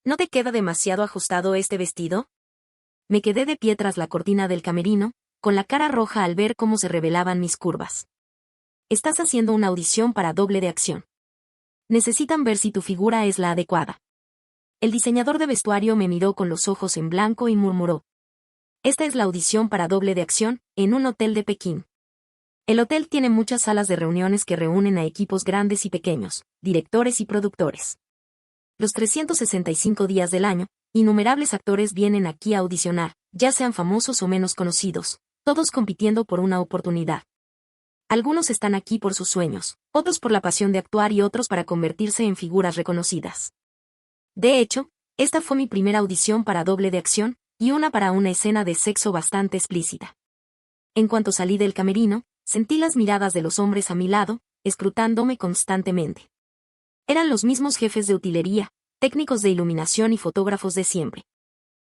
¿No te queda demasiado ajustado este vestido? Me quedé de pie tras la cortina del camerino, con la cara roja al ver cómo se revelaban mis curvas. Estás haciendo una audición para doble de acción. Necesitan ver si tu figura es la adecuada. El diseñador de vestuario me miró con los ojos en blanco y murmuró. Esta es la audición para doble de acción, en un hotel de Pekín. El hotel tiene muchas salas de reuniones que reúnen a equipos grandes y pequeños, directores y productores. Los 365 días del año, innumerables actores vienen aquí a audicionar, ya sean famosos o menos conocidos, todos compitiendo por una oportunidad. Algunos están aquí por sus sueños, otros por la pasión de actuar y otros para convertirse en figuras reconocidas. De hecho, esta fue mi primera audición para doble de acción, y una para una escena de sexo bastante explícita. En cuanto salí del camerino, sentí las miradas de los hombres a mi lado, escrutándome constantemente. Eran los mismos jefes de utilería, técnicos de iluminación y fotógrafos de siempre.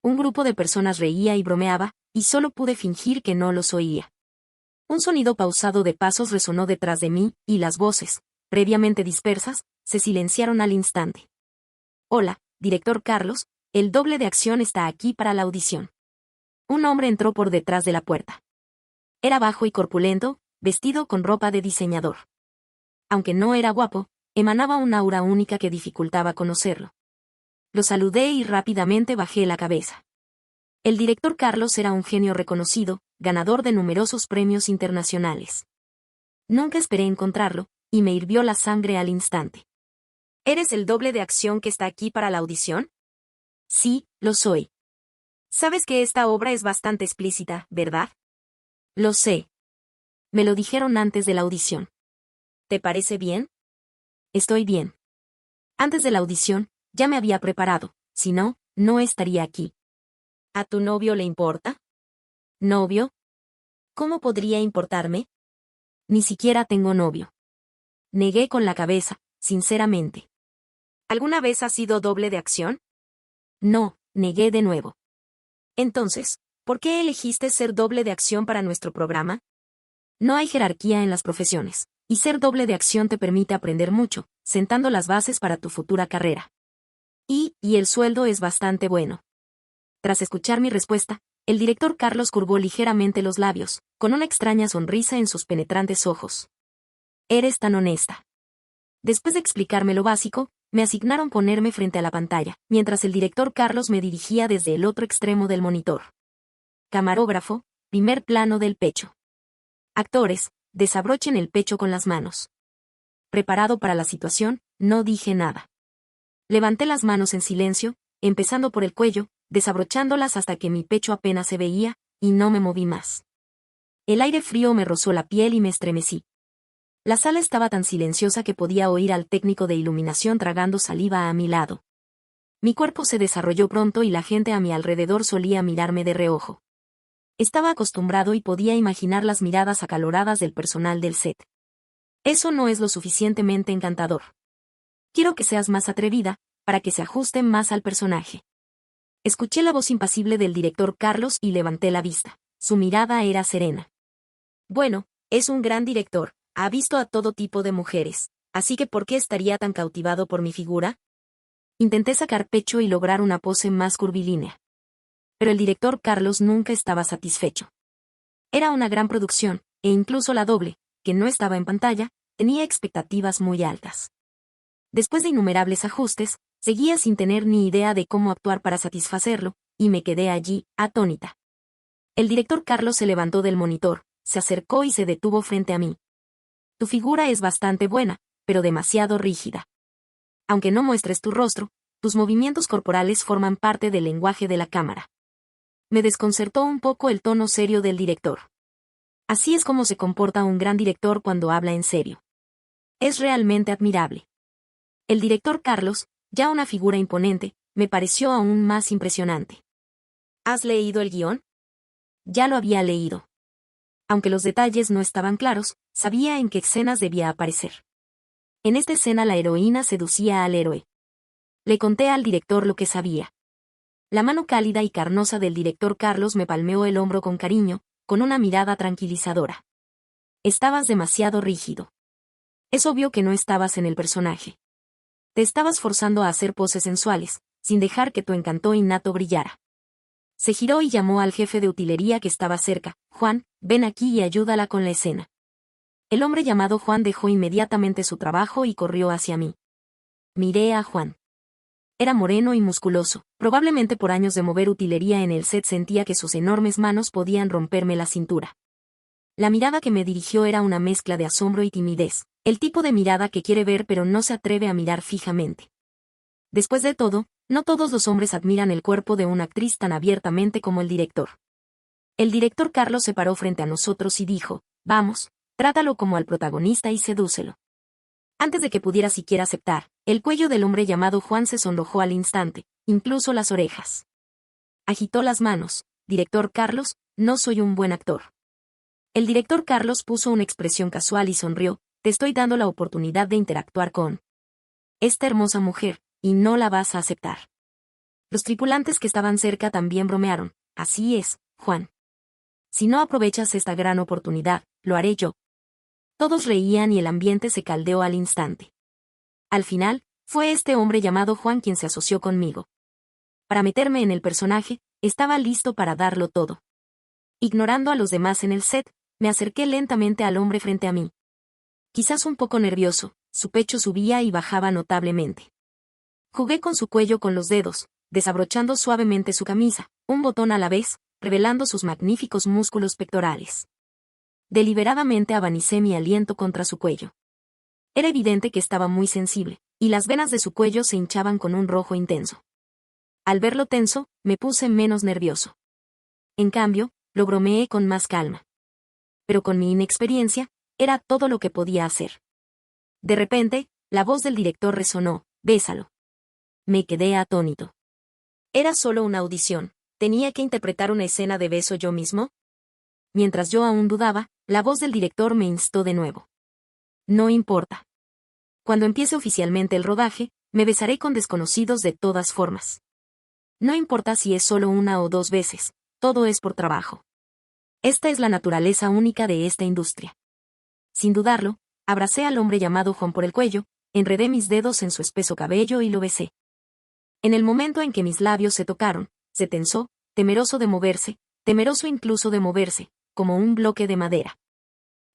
Un grupo de personas reía y bromeaba, y solo pude fingir que no los oía. Un sonido pausado de pasos resonó detrás de mí, y las voces, previamente dispersas, se silenciaron al instante. Hola, director Carlos, el doble de acción está aquí para la audición. Un hombre entró por detrás de la puerta. Era bajo y corpulento, vestido con ropa de diseñador. Aunque no era guapo, emanaba un aura única que dificultaba conocerlo. Lo saludé y rápidamente bajé la cabeza. El director Carlos era un genio reconocido, ganador de numerosos premios internacionales. Nunca esperé encontrarlo, y me hirvió la sangre al instante. ¿Eres el doble de acción que está aquí para la audición? Sí, lo soy. Sabes que esta obra es bastante explícita, ¿verdad? Lo sé. Me lo dijeron antes de la audición. ¿Te parece bien? Estoy bien. Antes de la audición, ya me había preparado, si no, no estaría aquí. ¿A tu novio le importa? ¿Novio? ¿Cómo podría importarme? Ni siquiera tengo novio. Negué con la cabeza, sinceramente. ¿Alguna vez has sido doble de acción? No, negué de nuevo. Entonces, ¿por qué elegiste ser doble de acción para nuestro programa? No hay jerarquía en las profesiones, y ser doble de acción te permite aprender mucho, sentando las bases para tu futura carrera. Y el sueldo es bastante bueno. Tras escuchar mi respuesta, el director Carlos curvó ligeramente los labios, con una extraña sonrisa en sus penetrantes ojos. Eres tan honesta. Después de explicarme lo básico, me asignaron ponerme frente a la pantalla, mientras el director Carlos me dirigía desde el otro extremo del monitor. Camarógrafo, primer plano del pecho. Actores, desabrochen el pecho con las manos. Preparado para la situación, no dije nada. Levanté las manos en silencio, empezando por el cuello, desabrochándolas hasta que mi pecho apenas se veía, y no me moví más. El aire frío me rozó la piel y me estremecí. La sala estaba tan silenciosa que podía oír al técnico de iluminación tragando saliva a mi lado. Mi cuerpo se desarrolló pronto y la gente a mi alrededor solía mirarme de reojo. Estaba acostumbrado y podía imaginar las miradas acaloradas del personal del set. Eso no es lo suficientemente encantador. Quiero que seas más atrevida, para que se ajuste más al personaje. Escuché la voz impasible del director Carlos y levanté la vista. Su mirada era serena. Bueno, es un gran director, ha visto a todo tipo de mujeres, así que ¿por qué estaría tan cautivado por mi figura? Intenté sacar pecho y lograr una pose más curvilínea. Pero el director Carlos nunca estaba satisfecho. Era una gran producción, e incluso la doble, que no estaba en pantalla, tenía expectativas muy altas. Después de innumerables ajustes, seguía sin tener ni idea de cómo actuar para satisfacerlo, y me quedé allí, atónita. El director Carlos se levantó del monitor, se acercó y se detuvo frente a mí. Tu figura es bastante buena, pero demasiado rígida. Aunque no muestres tu rostro, tus movimientos corporales forman parte del lenguaje de la cámara. Me desconcertó un poco el tono serio del director. Así es como se comporta un gran director cuando habla en serio. Es realmente admirable. El director Carlos, ya una figura imponente, me pareció aún más impresionante. ¿Has leído el guión? Ya lo había leído. Aunque los detalles no estaban claros, sabía en qué escenas debía aparecer. En esta escena la heroína seducía al héroe. Le conté al director lo que sabía. La mano cálida y carnosa del director Carlos me palmeó el hombro con cariño, con una mirada tranquilizadora. Estabas demasiado rígido. Es obvio que no estabas en el personaje. Te estabas forzando a hacer poses sensuales, sin dejar que tu encanto innato brillara. Se giró y llamó al jefe de utilería que estaba cerca. Juan, ven aquí y ayúdala con la escena. El hombre llamado Juan dejó inmediatamente su trabajo y corrió hacia mí. Miré a Juan. Era moreno y musculoso. Probablemente por años de mover utilería en el set sentía que sus enormes manos podían romperme la cintura. La mirada que me dirigió era una mezcla de asombro y timidez, el tipo de mirada que quiere ver pero no se atreve a mirar fijamente. Después de todo, no todos los hombres admiran el cuerpo de una actriz tan abiertamente como el director. El director Carlos se paró frente a nosotros y dijo, vamos, trátalo como al protagonista y sedúcelo. Antes de que pudiera siquiera aceptar, el cuello del hombre llamado Juan se sonrojó al instante, incluso las orejas. Agitó las manos, director Carlos, no soy un buen actor. El director Carlos puso una expresión casual y sonrió, te estoy dando la oportunidad de interactuar con esta hermosa mujer, y no la vas a aceptar. Los tripulantes que estaban cerca también bromearon, así es, Juan. Si no aprovechas esta gran oportunidad, lo haré yo. Todos reían y el ambiente se caldeó al instante. Al final, fue este hombre llamado Juan quien se asoció conmigo. Para meterme en el personaje, estaba listo para darlo todo. Ignorando a los demás en el set, me acerqué lentamente al hombre frente a mí. Quizás un poco nervioso, su pecho subía y bajaba notablemente. Jugué con su cuello con los dedos, desabrochando suavemente su camisa, un botón a la vez, revelando sus magníficos músculos pectorales. Deliberadamente abanicé mi aliento contra su cuello. Era evidente que estaba muy sensible, y las venas de su cuello se hinchaban con un rojo intenso. Al verlo tenso, me puse menos nervioso. En cambio, lo bromeé con más calma. Pero con mi inexperiencia, era todo lo que podía hacer. De repente, la voz del director resonó, bésalo. Me quedé atónito. Era solo una audición, ¿tenía que interpretar una escena de beso yo mismo? Mientras yo aún dudaba, la voz del director me instó de nuevo. No importa. Cuando empiece oficialmente el rodaje, me besaré con desconocidos de todas formas. No importa si es solo una o dos veces, todo es por trabajo. Esta es la naturaleza única de esta industria. Sin dudarlo, abracé al hombre llamado Juan por el cuello, enredé mis dedos en su espeso cabello y lo besé. En el momento en que mis labios se tocaron, se tensó, temeroso incluso de moverse, como un bloque de madera.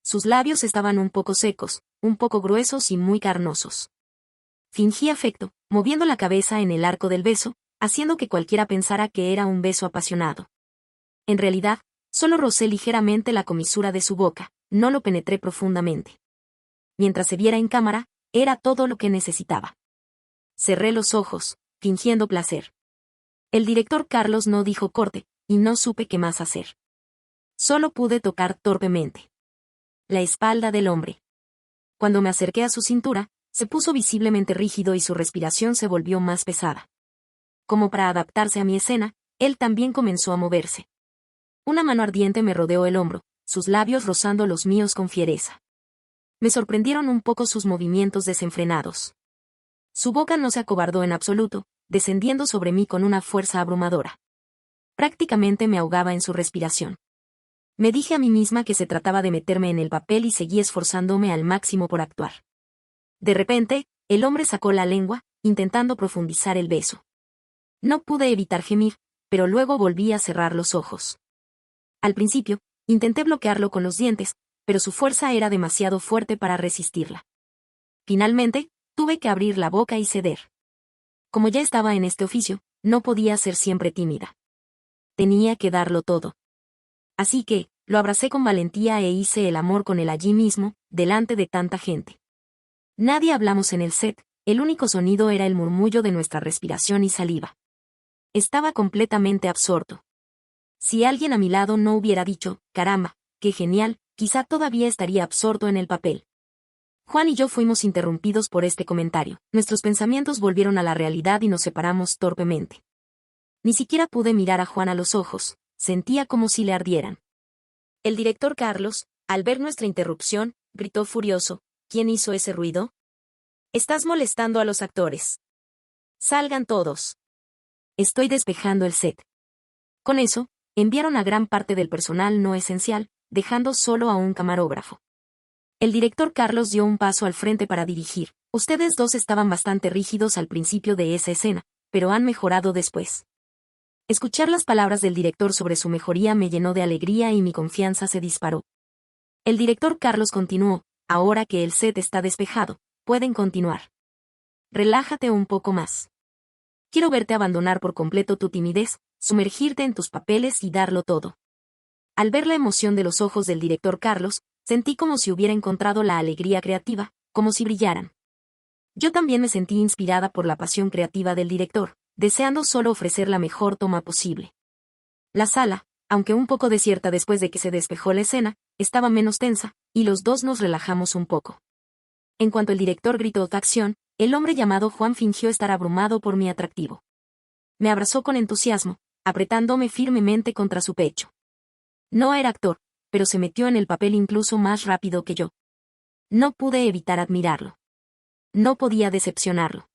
Sus labios estaban un poco secos, un poco gruesos y muy carnosos. Fingí afecto, moviendo la cabeza en el arco del beso, haciendo que cualquiera pensara que era un beso apasionado. En realidad, solo rocé ligeramente la comisura de su boca, no lo penetré profundamente. Mientras se viera en cámara, era todo lo que necesitaba. Cerré los ojos, fingiendo placer. El director Carlos no dijo corte, y no supe qué más hacer. Solo pude tocar torpemente la espalda del hombre. Cuando me acerqué a su cintura, se puso visiblemente rígido y su respiración se volvió más pesada. Como para adaptarse a mi escena, él también comenzó a moverse. Una mano ardiente me rodeó el hombro, sus labios rozando los míos con fiereza. Me sorprendieron un poco sus movimientos desenfrenados. Su boca no se acobardó en absoluto, descendiendo sobre mí con una fuerza abrumadora. Prácticamente me ahogaba en su respiración. Me dije a mí misma que se trataba de meterme en el papel y seguí esforzándome al máximo por actuar. De repente, el hombre sacó la lengua, intentando profundizar el beso. No pude evitar gemir, pero luego volví a cerrar los ojos. Al principio, intenté bloquearlo con los dientes, pero su fuerza era demasiado fuerte para resistirla. Finalmente, tuve que abrir la boca y ceder. Como ya estaba en este oficio, no podía ser siempre tímida. Tenía que darlo todo. Así que, lo abracé con valentía e hice el amor con él allí mismo, delante de tanta gente. Nadie hablamos en el set, el único sonido era el murmullo de nuestra respiración y saliva. Estaba completamente absorto. Si alguien a mi lado no hubiera dicho, caramba, qué genial, quizá todavía estaría absorto en el papel. Juan y yo fuimos interrumpidos por este comentario. Nuestros pensamientos volvieron a la realidad y nos separamos torpemente. Ni siquiera pude mirar a Juan a los ojos, sentía como si le ardieran. El director Carlos, al ver nuestra interrupción, gritó furioso, ¿quién hizo ese ruido? Estás molestando a los actores. Salgan todos. Estoy despejando el set. Con eso, enviaron a gran parte del personal no esencial, dejando solo a un camarógrafo. El director Carlos dio un paso al frente para dirigir. Ustedes dos estaban bastante rígidos al principio de esa escena, pero han mejorado después. Escuchar las palabras del director sobre su mejoría me llenó de alegría y mi confianza se disparó. El director Carlos continuó: ahora que el set está despejado, pueden continuar. Relájate un poco más. Quiero verte abandonar por completo tu timidez, sumergirte en tus papeles y darlo todo. Al ver la emoción de los ojos del director Carlos, sentí como si hubiera encontrado la alegría creativa, como si brillaran. Yo también me sentí inspirada por la pasión creativa del director, deseando solo ofrecer la mejor toma posible. La sala, aunque un poco desierta después de que se despejó la escena, estaba menos tensa, y los dos nos relajamos un poco. En cuanto el director gritó acción, el hombre llamado Juan fingió estar abrumado por mi atractivo. Me abrazó con entusiasmo, apretándome firmemente contra su pecho. No era actor, pero se metió en el papel incluso más rápido que yo. No pude evitar admirarlo. No podía decepcionarlo.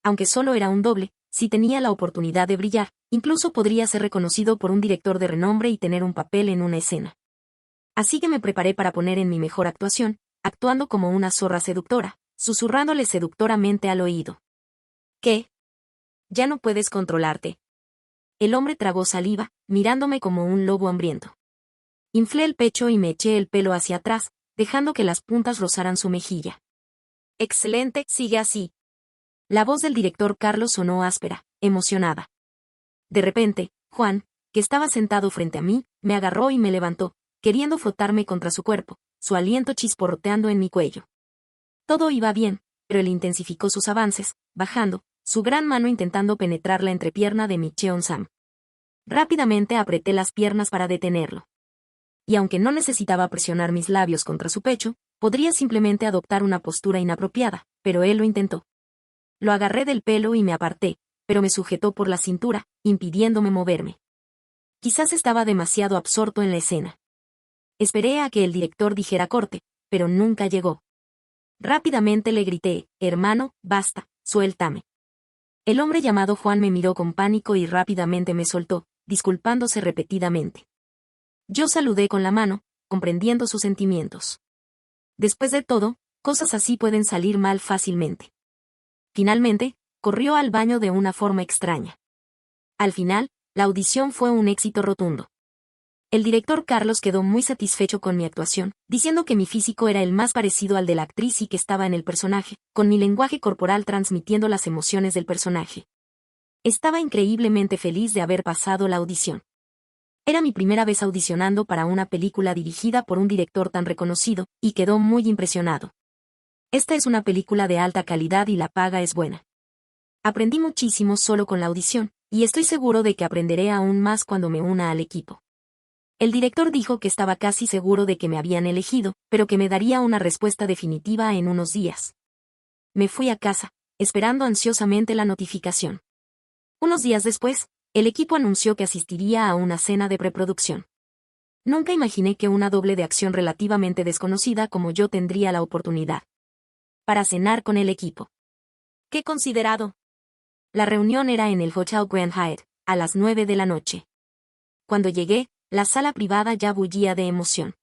Aunque solo era un doble, si tenía la oportunidad de brillar, incluso podría ser reconocido por un director de renombre y tener un papel en una escena. Así que me preparé para poner en mi mejor actuación, actuando como una zorra seductora, susurrándole seductoramente al oído. ¿Qué? Ya no puedes controlarte. El hombre tragó saliva, mirándome como un lobo hambriento. Inflé el pecho y me eché el pelo hacia atrás, dejando que las puntas rozaran su mejilla. Excelente, sigue así. La voz del director Carlos sonó áspera, emocionada. De repente, Juan, que estaba sentado frente a mí, me agarró y me levantó, queriendo frotarme contra su cuerpo, su aliento chisporroteando en mi cuello. Todo iba bien, pero él intensificó sus avances, bajando, su gran mano intentando penetrar la entrepierna de mi Cheon-sam. Rápidamente apreté las piernas para detenerlo. Y aunque no necesitaba presionar mis labios contra su pecho, podría simplemente adoptar una postura inapropiada, pero él lo intentó. Lo agarré del pelo y me aparté, pero me sujetó por la cintura, impidiéndome moverme. Quizás estaba demasiado absorto en la escena. Esperé a que el director dijera corte, pero nunca llegó. Rápidamente le grité: hermano, basta, suéltame. El hombre llamado Juan me miró con pánico y rápidamente me soltó, disculpándose repetidamente. Yo saludé con la mano, comprendiendo sus sentimientos. Después de todo, cosas así pueden salir mal fácilmente. Finalmente, corrió al baño de una forma extraña. Al final, la audición fue un éxito rotundo. El director Carlos quedó muy satisfecho con mi actuación, diciendo que mi físico era el más parecido al de la actriz y que estaba en el personaje, con mi lenguaje corporal transmitiendo las emociones del personaje. Estaba increíblemente feliz de haber pasado la audición. Era mi primera vez audicionando para una película dirigida por un director tan reconocido, y quedó muy impresionado. Esta es una película de alta calidad y la paga es buena. Aprendí muchísimo solo con la audición, y estoy seguro de que aprenderé aún más cuando me una al equipo. El director dijo que estaba casi seguro de que me habían elegido, pero que me daría una respuesta definitiva en unos días. Me fui a casa, esperando ansiosamente la notificación. Unos días después, el equipo anunció que asistiría a una cena de preproducción. Nunca imaginé que una doble de acción relativamente desconocida como yo tendría la oportunidad para cenar con el equipo. ¡Qué considerado! La reunión era en el Hotel Grand Hyatt, a las 9 de la noche. Cuando llegué, la sala privada ya bullía de emoción.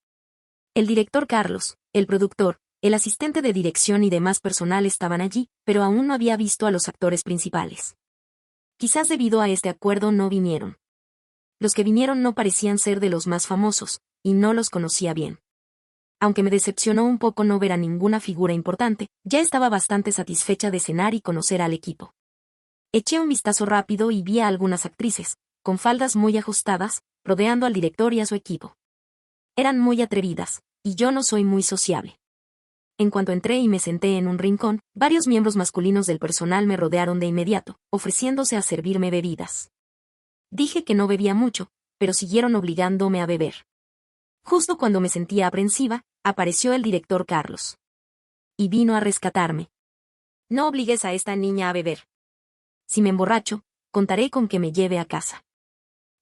El director Carlos, el productor, el asistente de dirección y demás personal estaban allí, pero aún no había visto a los actores principales. Quizás debido a este acuerdo no vinieron. Los que vinieron no parecían ser de los más famosos, y no los conocía bien. Aunque me decepcionó un poco no ver a ninguna figura importante, ya estaba bastante satisfecha de cenar y conocer al equipo. Eché un vistazo rápido y vi a algunas actrices, con faldas muy ajustadas, rodeando al director y a su equipo. Eran muy atrevidas, y yo no soy muy sociable. En cuanto entré y me senté en un rincón, varios miembros masculinos del personal me rodearon de inmediato, ofreciéndose a servirme bebidas. Dije que no bebía mucho, pero siguieron obligándome a beber. Justo cuando me sentía aprensiva, apareció el director Carlos. Y vino a rescatarme. No obligues a esta niña a beber. Si me emborracho, contaré con que me lleve a casa.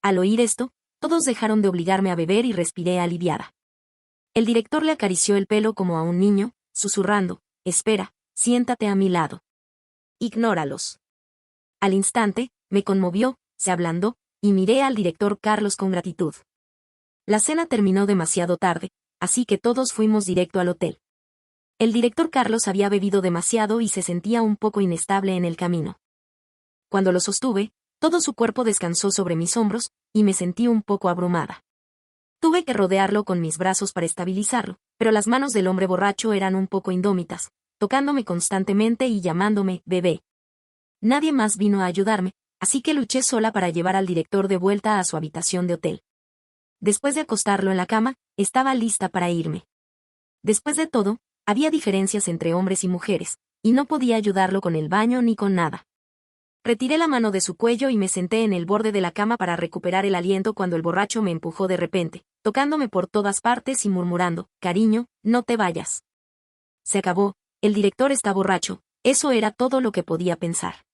Al oír esto, todos dejaron de obligarme a beber y respiré aliviada. El director le acarició el pelo como a un niño, susurrando: espera, siéntate a mi lado. Ignóralos. Al instante, me conmovió, se ablandó, y miré al director Carlos con gratitud. La cena terminó demasiado tarde, así que todos fuimos directo al hotel. El director Carlos había bebido demasiado y se sentía un poco inestable en el camino. Cuando lo sostuve, todo su cuerpo descansó sobre mis hombros, y me sentí un poco abrumada. Tuve que rodearlo con mis brazos para estabilizarlo, pero las manos del hombre borracho eran un poco indómitas, tocándome constantemente y llamándome bebé. Nadie más vino a ayudarme, así que luché sola para llevar al director de vuelta a su habitación de hotel. Después de acostarlo en la cama, estaba lista para irme. Después de todo, había diferencias entre hombres y mujeres, y no podía ayudarlo con el baño ni con nada. Retiré la mano de su cuello y me senté en el borde de la cama para recuperar el aliento cuando el borracho me empujó de repente, tocándome por todas partes y murmurando, «Cariño, no te vayas». Se acabó, el director está borracho, eso era todo lo que podía pensar.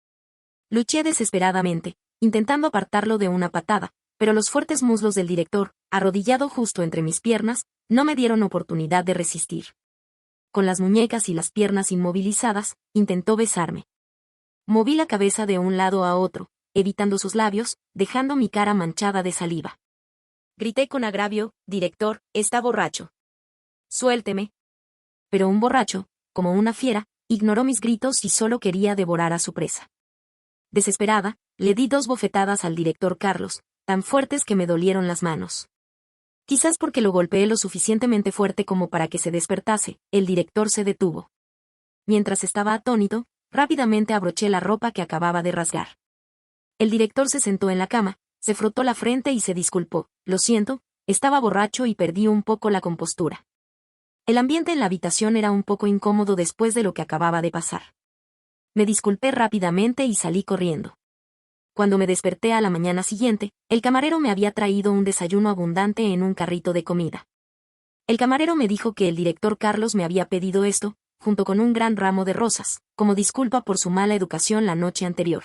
Luché desesperadamente, intentando apartarlo de una patada, pero los fuertes muslos del director, arrodillado justo entre mis piernas, no me dieron oportunidad de resistir. Con las muñecas y las piernas inmovilizadas, intentó besarme. Moví la cabeza de un lado a otro, evitando sus labios, dejando mi cara manchada de saliva. Grité con agravio, «Director, está borracho. Suélteme». Pero un borracho, como una fiera, ignoró mis gritos y solo quería devorar a su presa. Desesperada, le di 2 bofetadas al director Carlos, tan fuertes que me dolieron las manos. Quizás porque lo golpeé lo suficientemente fuerte como para que se despertase, el director se detuvo. Mientras estaba atónito, rápidamente abroché la ropa que acababa de rasgar. El director se sentó en la cama, se frotó la frente y se disculpó. «Lo siento, estaba borracho y perdí un poco la compostura». El ambiente en la habitación era un poco incómodo después de lo que acababa de pasar. Me disculpé rápidamente y salí corriendo. Cuando me desperté a la mañana siguiente, el camarero me había traído un desayuno abundante en un carrito de comida. El camarero me dijo que el director Carlos me había pedido esto, junto con un gran ramo de rosas, como disculpa por su mala educación la noche anterior.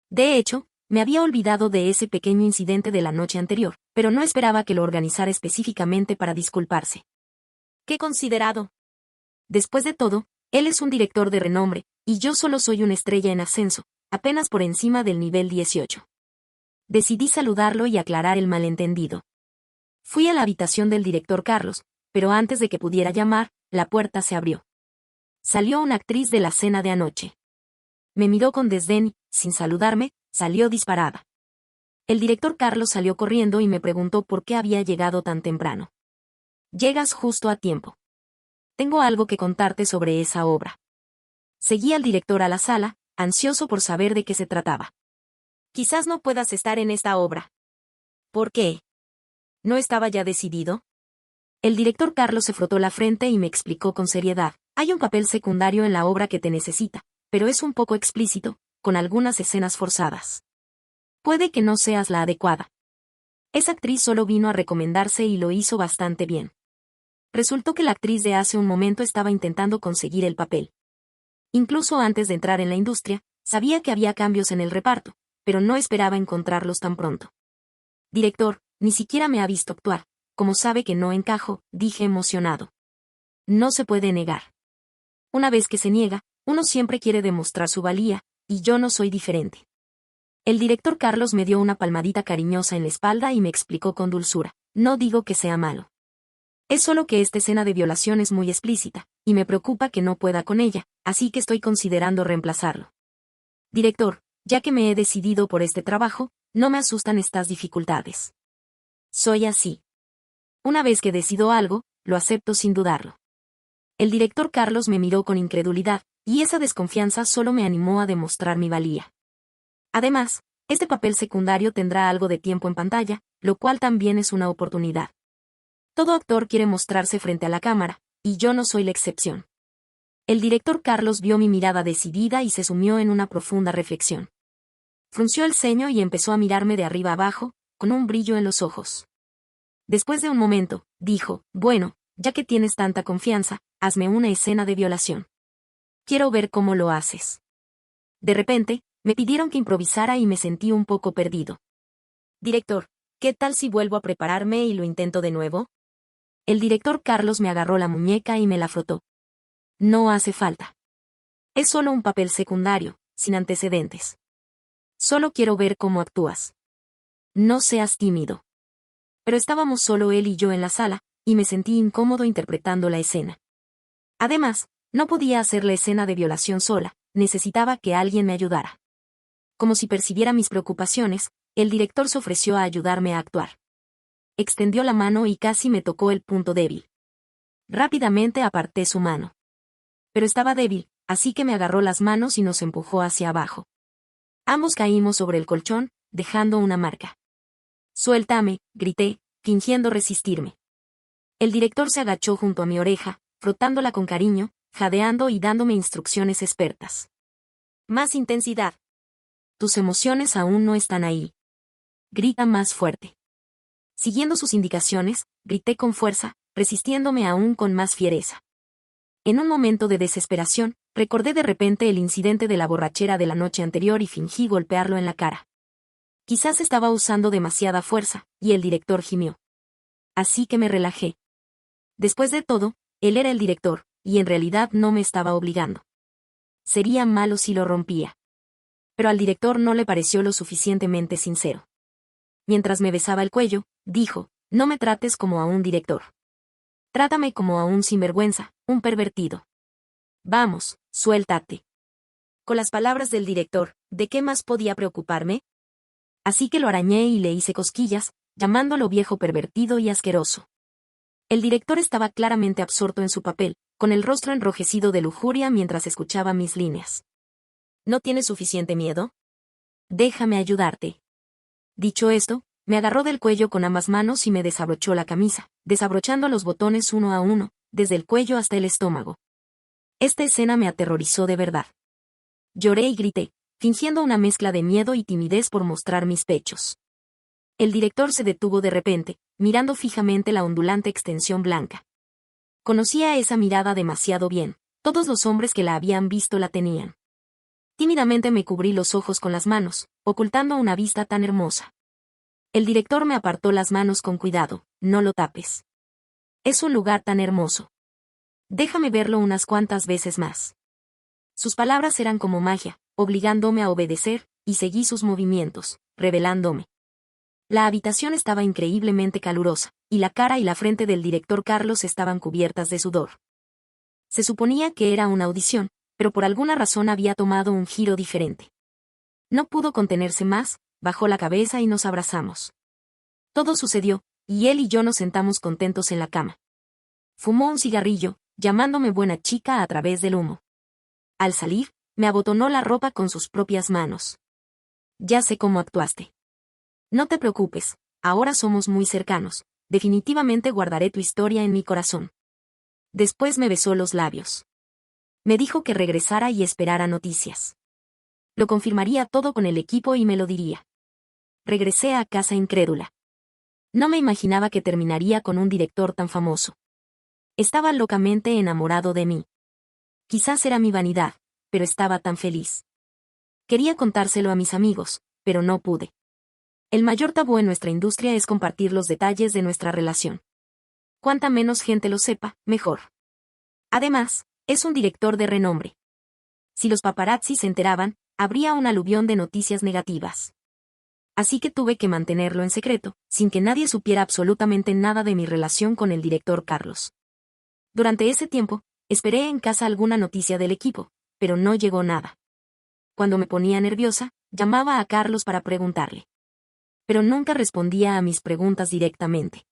De hecho, me había olvidado de ese pequeño incidente de la noche anterior, pero no esperaba que lo organizara específicamente para disculparse. ¡Qué considerado! Después de todo, él es un director de renombre, y yo solo soy una estrella en ascenso, apenas por encima del nivel 18. Decidí saludarlo y aclarar el malentendido. Fui a la habitación del director Carlos, pero antes de que pudiera llamar, la puerta se abrió. Salió una actriz de la cena de anoche. Me miró con desdén y, sin saludarme, salió disparada. El director Carlos salió corriendo y me preguntó por qué había llegado tan temprano. «Llegas justo a tiempo. Tengo algo que contarte sobre esa obra». Seguí al director a la sala, ansioso por saber de qué se trataba. «Quizás no puedas estar en esta obra». «¿Por qué? ¿No estaba ya decidido?» El director Carlos se frotó la frente y me explicó con seriedad. «Hay un papel secundario en la obra que te necesita, pero es un poco explícito, con algunas escenas forzadas. Puede que no seas la adecuada». Esa actriz solo vino a recomendarse y lo hizo bastante bien. Resultó que la actriz de hace un momento estaba intentando conseguir el papel. Incluso antes de entrar en la industria, sabía que había cambios en el reparto, pero no esperaba encontrarlos tan pronto. «Director, ni siquiera me ha visto actuar. Como sabe que no encajo», dije emocionado. «No se puede negar. Una vez que se niega, uno siempre quiere demostrar su valía, y yo no soy diferente». El director Carlos me dio una palmadita cariñosa en la espalda y me explicó con dulzura. «No digo que sea malo. Es solo que esta escena de violación es muy explícita, y me preocupa que no pueda con ella, así que estoy considerando reemplazarlo. Director, ya que me he decidido por este trabajo, no me asustan estas dificultades. Soy así. Una vez que decido algo, lo acepto sin dudarlo». El director Carlos me miró con incredulidad, y esa desconfianza solo me animó a demostrar mi valía. Además, este papel secundario tendrá algo de tiempo en pantalla, lo cual también es una oportunidad. Todo actor quiere mostrarse frente a la cámara, y yo no soy la excepción. El director Carlos vio mi mirada decidida y se sumió en una profunda reflexión. Frunció el ceño y empezó a mirarme de arriba abajo, con un brillo en los ojos. Después de un momento, dijo, «Bueno, ya que tienes tanta confianza, hazme una escena de violación. Quiero ver cómo lo haces». De repente, me pidieron que improvisara y me sentí un poco perdido. «Director, ¿qué tal si vuelvo a prepararme y lo intento de nuevo?» El director Carlos me agarró la muñeca y me la frotó. «No hace falta. Es solo un papel secundario, sin antecedentes. Solo quiero ver cómo actúas. No seas tímido». Pero estábamos solo él y yo en la sala, y me sentí incómodo interpretando la escena. Además, no podía hacer la escena de violación sola, necesitaba que alguien me ayudara. Como si percibiera mis preocupaciones, el director se ofreció a ayudarme a actuar. Extendió la mano y casi me tocó el punto débil. Rápidamente aparté su mano. Pero estaba débil, así que me agarró las manos y nos empujó hacia abajo. Ambos caímos sobre el colchón, dejando una marca. «Suéltame», grité, fingiendo resistirme. El director se agachó junto a mi oreja, frotándola con cariño, jadeando y dándome instrucciones expertas. «Más intensidad. Tus emociones aún no están ahí. Grita más fuerte». Siguiendo sus indicaciones, grité con fuerza, resistiéndome aún con más fiereza. En un momento de desesperación, recordé de repente el incidente de la borrachera de la noche anterior y fingí golpearlo en la cara. Quizás estaba usando demasiada fuerza, y el director gimió. Así que me relajé. Después de todo, él era el director, y en realidad no me estaba obligando. Sería malo si lo rompía. Pero al director no le pareció lo suficientemente sincero. Mientras me besaba el cuello, dijo: «No me trates como a un director. Trátame como a un sinvergüenza, un pervertido. Vamos, suéltate». Con las palabras del director, ¿de qué más podía preocuparme? Así que lo arañé y le hice cosquillas, llamándolo viejo pervertido y asqueroso. El director estaba claramente absorto en su papel, con el rostro enrojecido de lujuria mientras escuchaba mis líneas. ¿No tienes suficiente miedo? Déjame ayudarte. Dicho esto, me agarró del cuello con ambas manos y me desabrochó la camisa, desabrochando los botones uno a uno, desde el cuello hasta el estómago. Esta escena me aterrorizó de verdad. Lloré y grité, fingiendo una mezcla de miedo y timidez por mostrar mis pechos. El director se detuvo de repente, mirando fijamente la ondulante extensión blanca. Conocía esa mirada demasiado bien, todos los hombres que la habían visto la tenían. Tímidamente me cubrí los ojos con las manos, ocultando una vista tan hermosa. El director me apartó las manos con cuidado. «No lo tapes. Es un lugar tan hermoso. Déjame verlo unas cuantas veces más». Sus palabras eran como magia, obligándome a obedecer, y seguí sus movimientos, revelándome. La habitación estaba increíblemente calurosa, y la cara y la frente del director Carlos estaban cubiertas de sudor. Se suponía que era una audición, pero por alguna razón había tomado un giro diferente. No pudo contenerse más, bajó la cabeza y nos abrazamos. Todo sucedió, y él y yo nos sentamos contentos en la cama. Fumó un cigarrillo, llamándome buena chica a través del humo. Al salir, me abotonó la ropa con sus propias manos. «Ya sé cómo actuaste. No te preocupes, ahora somos muy cercanos, definitivamente guardaré tu historia en mi corazón». Después me besó los labios. Me dijo que regresara y esperara noticias. Lo confirmaría todo con el equipo y me lo diría. Regresé a casa incrédula. No me imaginaba que terminaría con un director tan famoso. Estaba locamente enamorado de mí. Quizás era mi vanidad, pero estaba tan feliz. Quería contárselo a mis amigos, pero no pude. El mayor tabú en nuestra industria es compartir los detalles de nuestra relación. Cuanta menos gente lo sepa, mejor. Además, es un director de renombre. Si los paparazzi se enteraban, habría un aluvión de noticias negativas. Así que tuve que mantenerlo en secreto, sin que nadie supiera absolutamente nada de mi relación con el director Carlos. Durante ese tiempo, esperé en casa alguna noticia del equipo, pero no llegó nada. Cuando me ponía nerviosa, llamaba a Carlos para preguntarle. Pero nunca respondía a mis preguntas directamente.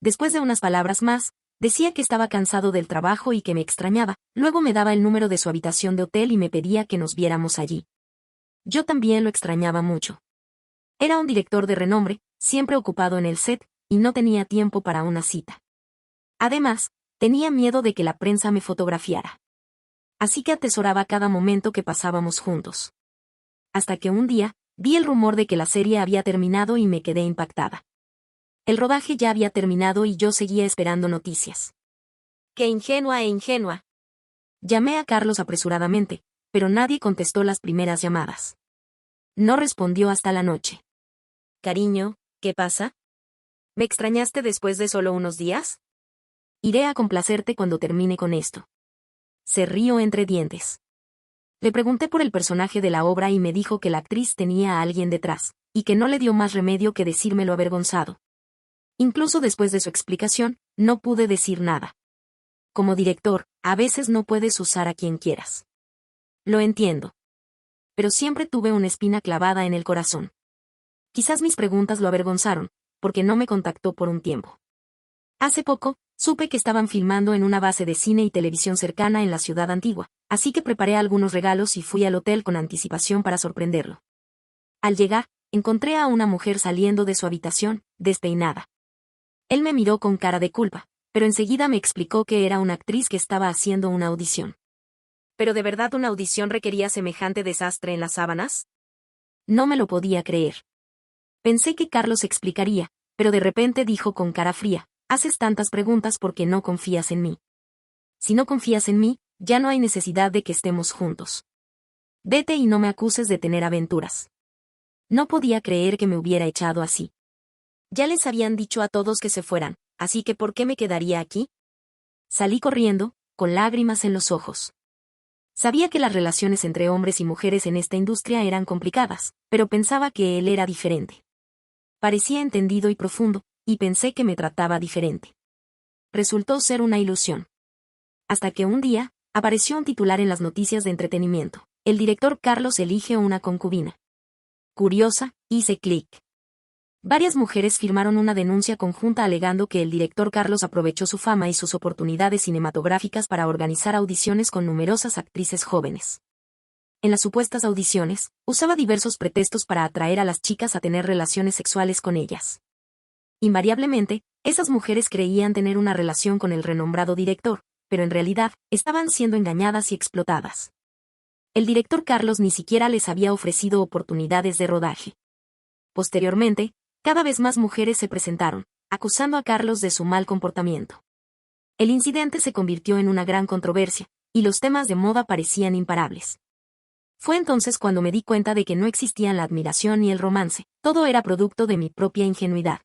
Después de unas palabras más, decía que estaba cansado del trabajo y que me extrañaba, luego me daba el número de su habitación de hotel y me pedía que nos viéramos allí. Yo también lo extrañaba mucho. Era un director de renombre, siempre ocupado en el set, y no tenía tiempo para una cita. Además, tenía miedo de que la prensa me fotografiara. Así que atesoraba cada momento que pasábamos juntos. Hasta que un día, vi el rumor de que la serie había terminado y me quedé impactada. El rodaje ya había terminado y yo seguía esperando noticias. ¡Qué ingenua e ingenua! Llamé a Carlos apresuradamente, pero nadie contestó las primeras llamadas. No respondió hasta la noche. «Cariño, ¿qué pasa? ¿Me extrañaste después de solo unos días? Iré a complacerte cuando termine con esto». Se rió entre dientes. Le pregunté por el personaje de la obra y me dijo que la actriz tenía a alguien detrás, y que no le dio más remedio que decírmelo avergonzado. Incluso después de su explicación, no pude decir nada. Como director, a veces no puedes usar a quien quieras. Lo entiendo. pero siempre tuve una espina clavada en el corazón. Quizás mis preguntas lo avergonzaron, porque no me contactó por un tiempo. Hace poco, supe que estaban filmando en una base de cine y televisión cercana en la ciudad antigua, así que preparé algunos regalos y fui al hotel con anticipación para sorprenderlo. Al llegar, encontré a una mujer saliendo de su habitación, despeinada. Él me miró con cara de culpa, pero enseguida me explicó que era una actriz que estaba haciendo una audición. ¿Pero de verdad una audición requería semejante desastre en las sábanas? No me lo podía creer. Pensé que Carlos explicaría, pero de repente dijo con cara fría: haces tantas preguntas porque no confías en mí. Si no confías en mí, ya no hay necesidad de que estemos juntos. Vete y no me acuses de tener aventuras. No podía creer que me hubiera echado así. Ya les habían dicho a todos que se fueran, así que ¿por qué me quedaría aquí? Salí corriendo, con lágrimas en los ojos. Sabía que las relaciones entre hombres y mujeres en esta industria eran complicadas, pero pensaba que él era diferente. Parecía entendido y profundo, y pensé que me trataba diferente. Resultó ser una ilusión. Hasta que un día, apareció un titular en las noticias de entretenimiento: el director Carlos elige una concubina. Curiosa, hice clic. Varias mujeres firmaron una denuncia conjunta alegando que el director Carlos aprovechó su fama y sus oportunidades cinematográficas para organizar audiciones con numerosas actrices jóvenes. En las supuestas audiciones, usaba diversos pretextos para atraer a las chicas a tener relaciones sexuales con ellas. Invariablemente, esas mujeres creían tener una relación con el renombrado director, pero en realidad, estaban siendo engañadas y explotadas. El director Carlos ni siquiera les había ofrecido oportunidades de rodaje. Posteriormente, cada vez más mujeres se presentaron, acusando a Carlos de su mal comportamiento. El incidente se convirtió en una gran controversia, y los temas de moda parecían imparables. Fue entonces cuando me di cuenta de que no existían la admiración ni el romance, todo era producto de mi propia ingenuidad.